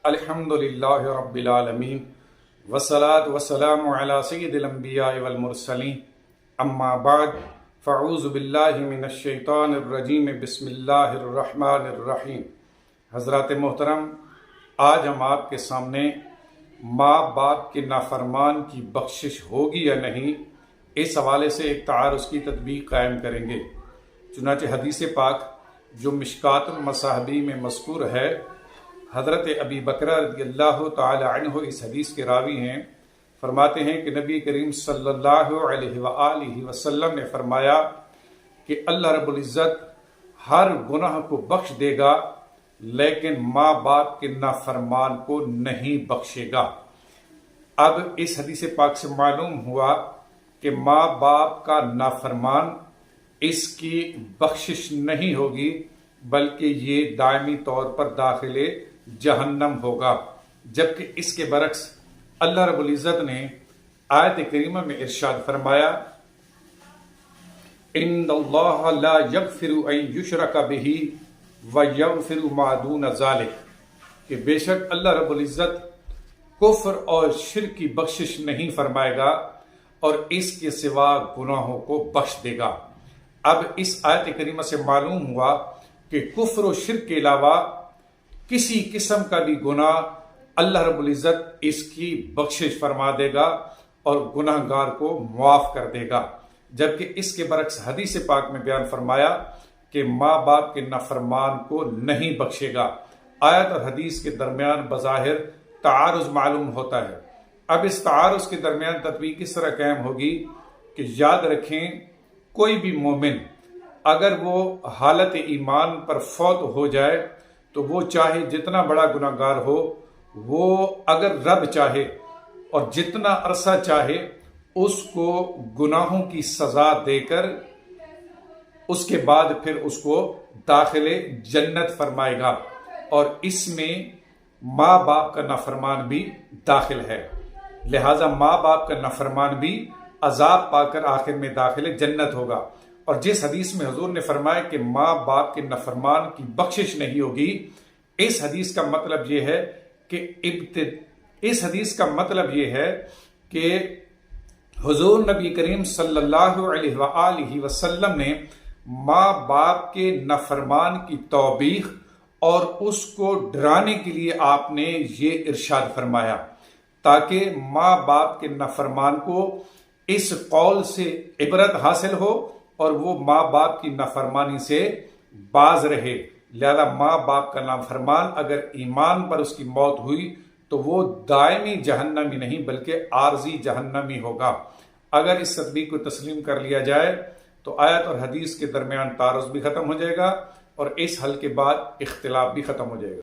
अल्हम्दुलिल्लाहि रब्बिल आलमीन वस्सलातु वस्सलामु अला सय्यिदिल अंबिया वल मुरसलीन अम्मा बाद फ़अऊज़ु बिल्लाहि मिनश शैतानिर रजीम बिस्मिल्लाहिर रहमानिर रहीम। हज़रात मोहतरम, आज हम आपके सामने माँ बाप के नाफरमान की बख्शिश होगी या नहीं, इस हवाले से एक तारुज़ की तदबीक कायम करेंगे। चुनांचे हदीस पाक जो मिशकातुल मसाहबी में मज़कूर है, हज़रत अबी बकर रज़ियल्लाहु ताला अन्हु इस हदीस के रावी हैं। फरमाते हैं कि नबी करीम सल्लल्लाहु अलैहि वसल्लम ने फरमाया कि अल्लाह रब्बुल इज़्ज़त हर गुनाह को बख्श देगा, लेकिन माँ बाप के नाफरमान को नहीं बख्शेगा। अब इस हदीस पाक से मालूम हुआ कि माँ बाप का नाफरमान इसकी बख्शिश नहीं होगी, बल्कि ये दायमी तौर पर दाखिले जहन्नम होगा। जबकि इसके बरक्स अल्लाह रब्बुल इज़्ज़त ने आयत करीमा में इरशाद फरमाया, इन्नल्लाह ला यग़फ़िरु अन युशरका बिही व यग़फ़िरु मा दून ज़ालिक, कि बेशक अल्लाह रब्बुल इज़्ज़त कुफ्र और शिर्क की बख्शिश नहीं फरमाएगा और इसके सिवा गुनाहों को बख्श देगा। अब इस आयत करीमा से मालूम हुआ कि कुफ्र और शिर्क के अलावा किसी किस्म का भी गुनाह अल्लाह रब्बुल इज़्ज़त इसकी बख्शिश फरमा देगा और गुनाहगार को मुआफ कर देगा। जबकि इसके बरक्स हदीस पाक में बयान फरमाया कि माँ बाप के नाफरमान को नहीं बख्शेगा। आयत और हदीस के दरमियान बज़ाहिर तारुज़ मालूम होता है। अब इस तारुज़ के दरमियान तत्वीक किस तरह कायम होगी कि याद रखें, कोई भी मोमिन अगर वो हालत ईमान पर फौत हो जाए तो वो चाहे जितना बड़ा गुनाहगार हो, वो अगर रब चाहे और जितना अरसा चाहे उसको गुनाहों की सजा देकर उसके बाद फिर उसको दाखिले जन्नत फरमाएगा, और इसमें माँ बाप का नाफरमान भी दाखिल है। लिहाजा माँ बाप का नाफरमान भी अजाब पाकर आखिर में दाखिले जन्नत होगा। और जिस हदीस में हुजूर ने फरमाया कि माँ बाप के नाफरमान की बख्शिश नहीं होगी, इस हदीस का मतलब यह है कि हुजूर नबी करीम सल्लल्लाहु अलैहि वसल्लम ने माँ बाप के नाफरमान की तौबीख और उसको डराने के लिए आपने ये इरशाद फरमाया, ताकि माँ बाप के नाफरमान को इस कौल से इबरत हासिल हो और वो माँ बाप की नाफरमानी से बाज रहे। लिहाजा माँ बाप का नाफरमान अगर ईमान पर उसकी मौत हुई तो वो दायमी जहन्नमी नहीं बल्कि आर्जी जहन्नमी होगा। अगर इस तदबीर को तस्लीम कर लिया जाए तो आयत और हदीस के दरमियान तारुज़ भी खत्म हो जाएगा और इस हल के बाद इख्तिलाफ भी खत्म हो जाएगा।